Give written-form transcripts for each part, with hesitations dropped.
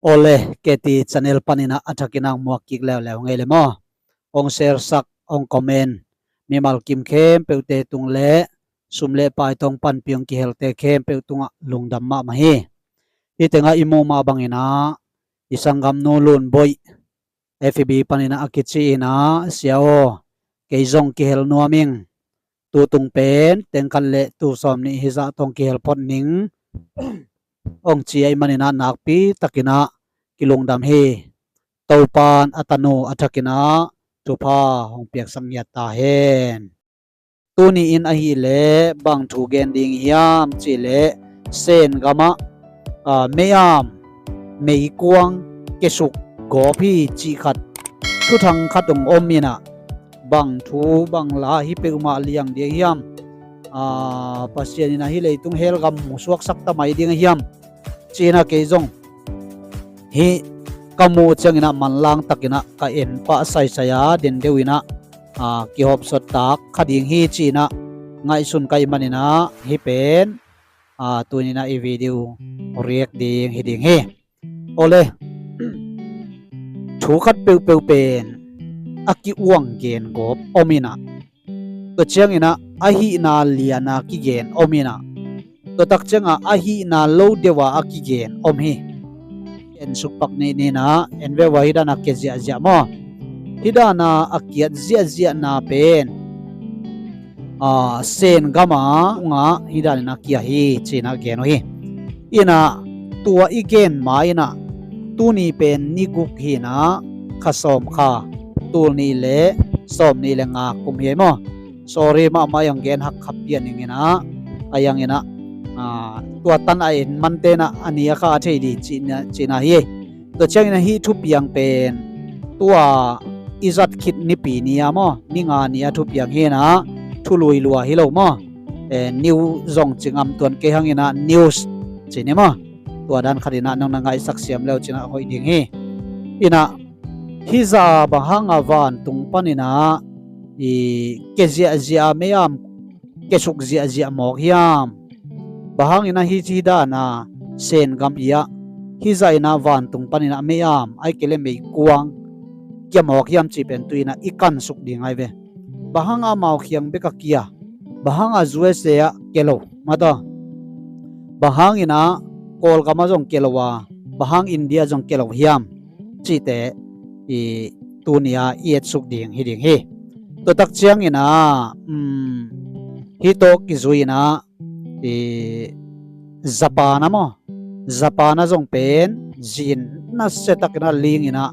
Oleh keti channel panina athakinang muakik lew ngele mo ong share sak ong comment mimal kim khem peute tung le sumle pai tong pan piang ki helte khem peutunga lungdam ma mahi itenga imu ma bangina isangam no lun boy FB panina akichi ina siao keizong ki hel nuaming tutung pen tengkan le tu som ni hiza tong ki hel pot ning ong chi ai manina nakpi takina kilungdam he topan atano athakina tupa hong piak samyat ta hen tuni in ahi le bang thu gen ding hiam chi le sen gama meyam meikuang kesuk gopi chi khat thu thang khatung omina bang thu bang la hi peuma liang de hiam pasien ina hi leitung hel gam musuak sak ta mai ding hiam china keizong hi kamu changina manlang takina ka en pa sai saya den deuina ki hop sot tak khading hi china ngai sun kai manina hi pen tunina i video react ding hiding he ole thu khat peu pen aki uang gen gop omina to changina ahi na liana ki gen omina to tak changa ahi na lo dewa aki gen om hi en sukpak ni na enwe wahida na kezia zia mo hidana akiat zia na pen sen gama nga hidana na kia hi china geno hi ina tua igen maina tuni pen niguk hi na khasom kha tulni le som ni le nga kum hi mo sorry ma mayang gen hak khapian ngina ayang ina tua tan ai mantena ania kha theidi china hi to changina hi thu piang pen tua izat khit ni pi nia mo ninga nia thu piang he na thu lui lua hi lo mo new zong chingam ton ke hangina news chini mo tua dan kharina nang nangai saksiam leo china hoi ding hi ina hiza bahanga van tung panina i kezia zia meyam kesuk zia mok hiam bahangina hi chida na sen gambia hiza ina van tung panina meyam ai kele mei kuang kiamok yam chi pen tuina ikan suk ding ai ve bahanga mau khiang beka kia bahanga zuese ya kelo mata bahangina kol kama jong kelowa bahang india jong kelo hiam chi te i tunia iet suk ding hiding he to tak chiang ina hito kizuina Japana mo Japana jong pen jin na setakna ling ina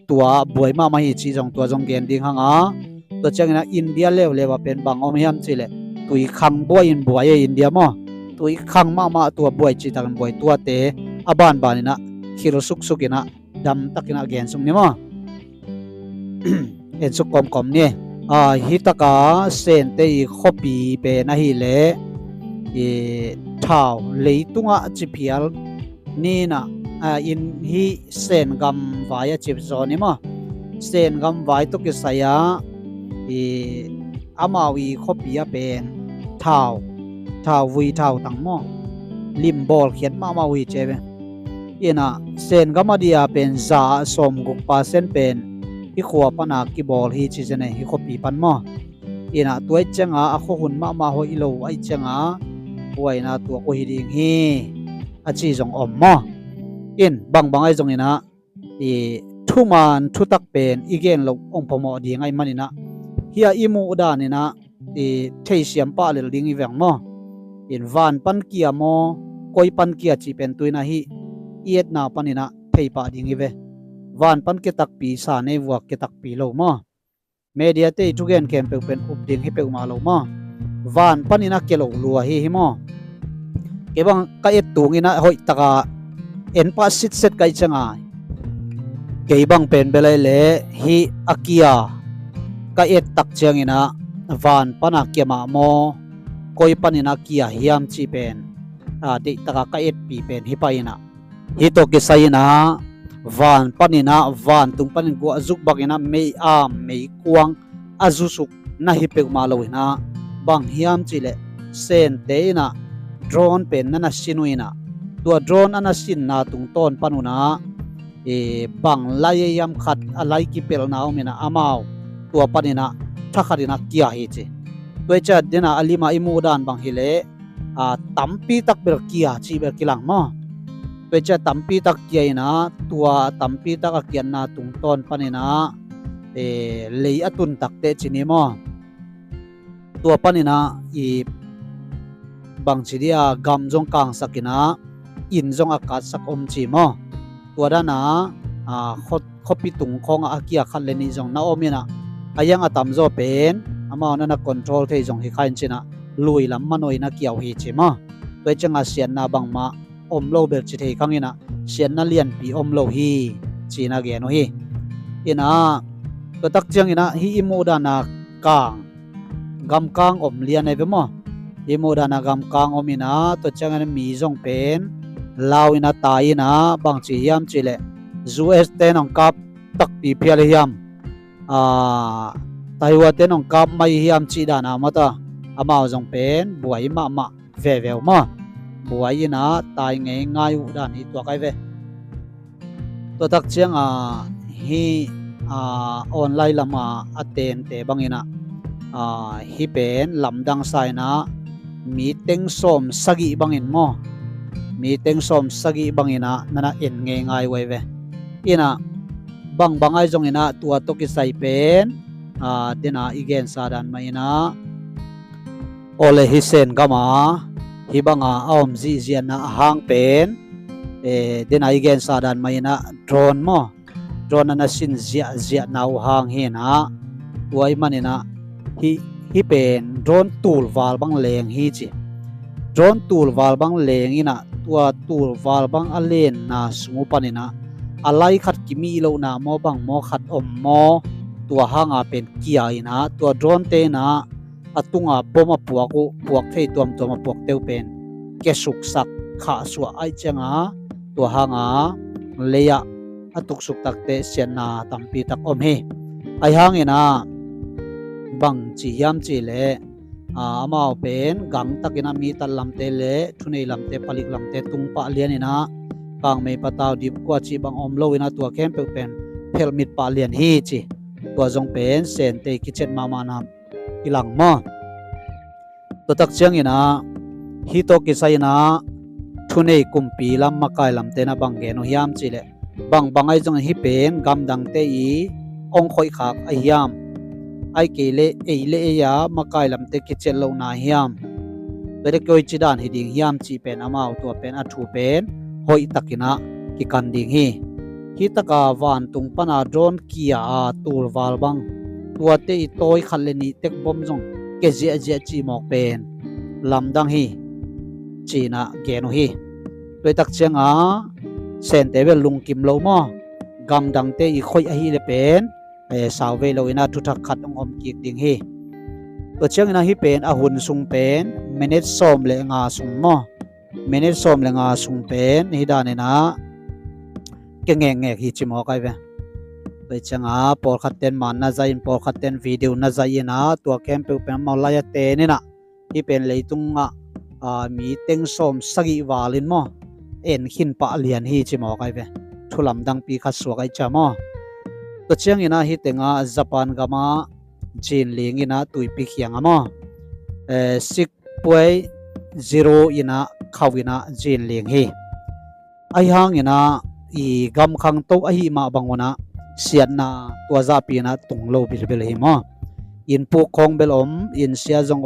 tua boy ma hi chi jong tua jong gen ding hanga to changina India lewa pen bangom hiam chile tui khang boy in boy India mo tui khang ma tua boy chi tan boy tua te aban banina khiro sukina dam takina gen sung ni mo en suk kom ni hitaka sen te khopi pe na hi le thao leitunga chipial ni na in hi sen gam vaya chip zone ma sen gam vai to ke saya amawi khopia pen thao wi thao tang mo lim bol khian ma wi chebe ina sen gamadia pen za som guk pa sen pen hi khwa pana ki bol hi chi jene hi khopi pan mo ina tuai changa a kho hun ma ho ilo ai changa waina tu ko hiding hi achi jong om mo in bang ai jong ina thuman thutak pen igen lo ong pomo di ngai manina hia imu udanina thei siam pa le ding i weng mo in van pan kia mo koi pan kia chi pen tuina hi iet na panina thei pa ding i ve van pan ke tak pi sa nei wa ke tak pi lo mo media te tugen kem pe pen up ding hi pe ma lo mo van panina kelo lua hi mo kebang ka et tungina hoi taka en pa sit set kai changa kebang pen belai le hi akia ka et tak changina van pana kema mo koi panina kia hiam chi pen de taka ka et pi pen hi paina hi to ke saina van panina van tung panin ko azuk bakina mei kuang azusuk na hi pe ma lo ina bang hiam chile sen teina drone pen nana sinuina ตัวโดรนอันสินนาตุงต้นปานุนะบังไลยามขัดอะไรกิเปลนาอมินะอามาวตัวปานินะทักขัดินะเกียฮิจิตัวจัดเดนะอลิมาอิมูดานบังฮิเลตัมปีตักเบลเกียชีเบลกิลังมอตัวจัดตัมปีตักเกียนะตัวตัมปีตักเกียนนาตุงต้นปานินะเลยอตุนตักเตจินิมอตัวปานินะบางทีเดียกำจงกางสักินะอินจงอากาศสักจีมอตัวด้านนะขบปิตุงของอาเกียขันเลนิจงนาอมินะอายังตามโจเป็นอามานั่นคอนโทรลเทจงฮิคันชินะลุยลำมันโอยนักเกี่ยวฮิจิมอตัวจังอาเซียนนาบังมาโลเบลจิเทคังอินะเซียนนาเลียนปีโลฮีจีนาเกโนฮีอินะตัวตักจังอินะฮิอิมูดานากางกำกางเลียนไอเบมออิมูดานากำกางอินะตัวจังอันมีจงเป็นลาวอินะตายนะบางจียามจิเลจูเอสเตนองกับตักปีเพียลยามไต้หวันเตนองกับไม่ยามจีดานามาตาอามาจงเป็นบวยมาเวมาบวยนะตายง่ายๆด้านนี้ตัวใครเวตัวตักเชียงฮีออนไลน์ละมาอัตเตนเตบังอินะฮีเป็นลำดังไซนะมีเต็งสมสกิบังอินมอมีเต็งสมสกิบังอินะนั่นเอ็นง่ายๆไว้เวอินะบางไอจงอินะตัวตกิไซเป็นเดนะอีเกนซาดันมาอินะโอเลฮิเซนกามาฮิบังอมซีเจียนนะหางเป็นเดนะอีเกนซาดันมาอินะโดรนมอโดรนนั้นสินเจียนาวหางเฮนะตัวอิมันอินะฮิเป็นโดรนตูลวาลบังเลงฮิจิโดรนตูลวาลบังเลงอินะตัวตูลวาลบังอเลนนะสมุปันอินะอะไรขัดกิมีโลนะมอบังมอขัดมอตัวหางเป็นเกียร์นะตัวโดรนเตนะตุงปมปวกเทตัวมาปวกเตวเป็นแกสุกสักขาสัวไอจังตัวหางเลียตุกสุกตักเตเสียนาตัมปีตักเฮไอหางนะบังจียามจีเลมาเป็นกังตักินามีตัลลำเตเลทุนลำเตปลิกลำเตตุงปะเลียนนะกางไม่ปะตาวดิบกว่าจีบังโลวินะตัวแคมเป็นเพลมิดปะเลียนฮีจีตัวจงเป็นเซนเตกิเชนมานามกิลังมอตัวตักเชียงอินะฮิโตกิไซนะทุนกุมปีลำมะกายลำเตนะบังเกโนยามจีเลบังไอจงฮิเป็นกำดังเตอีองคอยขากไอยามไอเกเลเลยามะกายลำเตกิเชนโลนาฮิยามเบเดกอยจิดานฮิดิงฮิยามจีเป็นอามาตัวเป็นอัทูเป็นหอยตักินะกิกันดิงฮิตกาวานตุงปนาโดรนเกียตูลวาลบังตัวเตอีโตยขันเลนีเต็กบอมจงเกเจจีหมอกเป็นลำดังฮีจีนะเกโนฮีโดยตักเชียงเซนเตเวลลุงกิมโลมอกำดังเตอีคอยฮีเลเป็นสาวเวโลอินาทุทักขัดองกิกดิงฮีตัวเชียงนะฮีเป็นอาหุนสุงเป็นเมเนตส้มเลงาสุงมอเมเนตส้มเลงาสุงเป็นฮิดานีนะเก่งฮิจิมอไกเวไปจังปอลขัดเต็นมันน่าจะอินปอลขัดเต็นวิดีโอน่าจะอินะตัวแคมเปญเป็นมาลายเตนี่นะที่เป็นเลยตุงมีเต็งส้มสกิวาลินมอเอ็นขินปะเลียนฮิจิมอไกเวทุลำดังปีขัดสวกไอจามอตัวเชียงอินะฮิเต็งญี่ปุ่นกามาจีนลิงอินะตุยปีเขียงมอ6.0อินะเขาอินะจีนลิงฮีไอหางอินะอีกำคังโตไอหิมาบังวนะเสียนนาตัวซาปีนะตุงโลบิลเบลหิมอินปูคงเบลอินเสียจง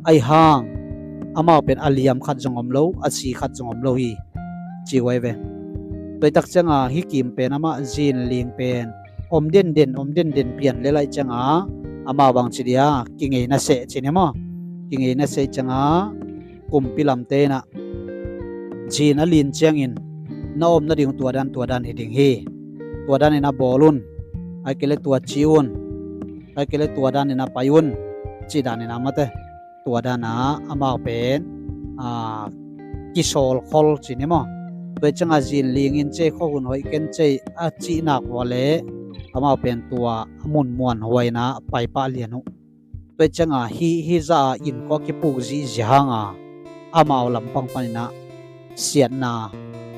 ไอหางอามาเป็นอาลียมขัดจงโลอาชีขัดจงโลฮีจีไว้เวโดยตักจังฮิกิมเป็นอามาจีนลิงเป็นเด่นเปลี่ยนเลยจังอามาบางทีเดียกิงเอนะเสจิเนี่ยกิงเอนะเสจังกุมพิลำเตนะจีนลินเจียงอินน้อมนาดิ่งตัวดันฮิดิ่งฮีตัวดันนี่นะบอลุนไอเกเลตัวชิวุนไอเกเลตัวดันนี่นะปายุนจีดันนี่นะมาเตตัวดันนะอามาเป็นกิโซลคอลจีนี่มั้งโดยจังจีนลิงอินเจข้อหุ่นหอยเกนเจจีนักวอลเลอามาเป็นตัวมุนมวนหอยนะไปปะเลียนุโดยจังฮิจะอินก็กิปุกจีจางอามาเอาลำปังปันนะ เสียดนา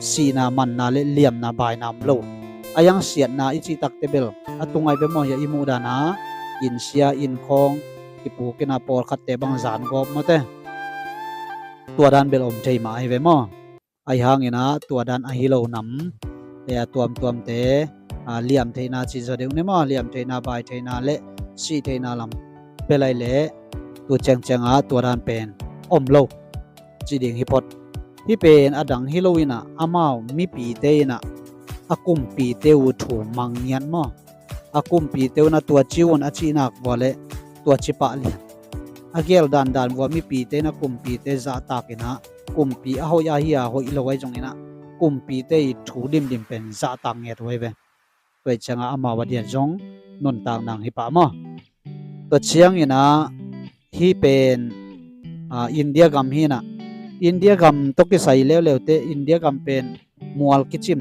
สีนามันนาเลเหลี่ยมนาบายนามโลอายังเสียดนาอิจิตักเตเบลอตุงไงเปมอยาอิมูดานาอินเสียอินคองกิปูกินาปอลคัดเตบังจานกอบมาเตตัวดันเบลอมใจมาไอเวมอไอหางอินะตัวดันอหิโลนำแต่ตัวมเตเหลี่ยมเทนาจิจเดวเนมอเหลี่ยมเทนาบายเทนาเลสีเทนาลำเปไลเลตัวเจงตัวดันเป็นอมโลจีดิงฮิปอดที่เป็นอดังฮิโลวินะอามาวมีปีเตนะอากุมปีเตวถูมังเงียนมออากุมปีเตวนะตัวจิวนอาชีนักวอเลตัวจิปะเลียอาเกลดันว่ามีปีเตนะกุมปีเตซาตากินะกุมปีอาโหยาฮิอาโหอิโลไว้จงอินะกุมปีเตถูดิมเป็นซาตังเงตไว้เวตัวจังอามาวเดียจงนนต่างนางฮิปะมอตัวเชียงอินะที่เป็นอินเดียกัมฮีนะอินเดียกัมตกิใส่เร็วเตอินเดียกัมเป็นมัวลกิจิม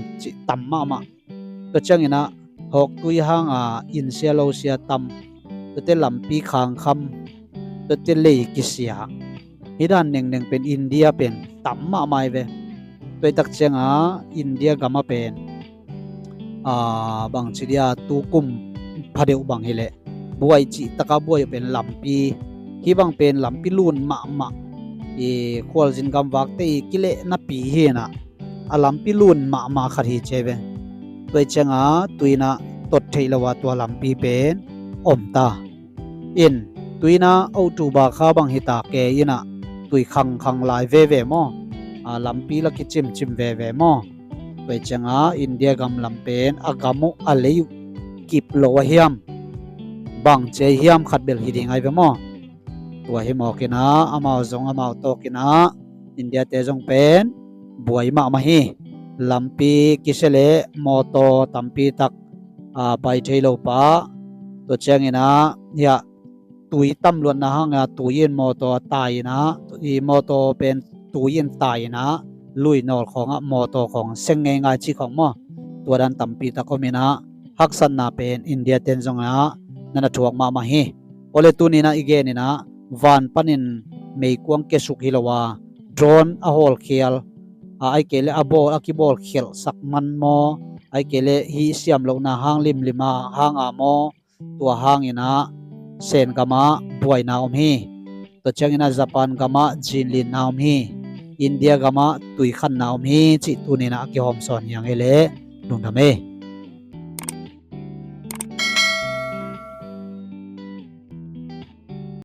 ตัมมาตัวจังอินะหกตุยหางอินเซียโลเซียตัมตัวเตลำปีคางคำตัวเตเลกิเสียฮิดานหนึ่งเป็นอินเดียเป็นตัมมาไม่เวตัวตักจังอินเดียกัมเป็นบางชีเดียตูกุมพาเดวบางเฮเลบวยจิตะกาบวยเป็นลำปีที่บางเป็นลำปีลุนมาควอลจินกำวักเตกิเลนับปีเฮนะลำปีลุนมาขัดเหเจเวตัวจังตุยนะตดเทลวาตัวลำปีเป็นอมตาอินตุยนะเอาตูบาข้าบางฮิตาเกยนะตุยคังลายเวมอลำปีละกิจิมเวมอตัวจังอินเดียกำลำเป็นอากามุอเลยุกิปโลวะเฮียมบางเจเฮียมขัดเบลฮิดิงไอเวมอตัวฮิมอกินะอามาวจงอามาวโตกินะอินเดียเตจงเป็นบวยมาฮีลำปีกิเสเลมอโตตัมปีตักไปเทโลปาตัวเจงินะเนี่ยตุยตั้มล้วนนะฮะตุยินมอโตตายนะอีมอโตเป็นตุยินตายนะลุยนอลของมอโตของเซงไงจีของมอตัวดันตัมปีตักก็มีนะฮักสันนาเป็นอินเดียเตนจงนะนั่นถวกมาฮีโอเลตุนีนะอีเกนี่นะวันปันินเมย์กวงเกสุกฮิลวาโดรนอโฮลเคียลไอเกเลอบอลอากิบอลเคียลสักมันโมไอเกเลฮีเซียมลงนาห้างลิมาห้างโมตัวห้างอินะเซนกามาบวยนาอมฮีตัวเชงอินะญี่ปุ่นกามาจีนลินนาอมฮีอินเดียกามาตุยขันนาอมฮีจิตุนีนะกิฮอมซอนยังเอเลลุงทำเอ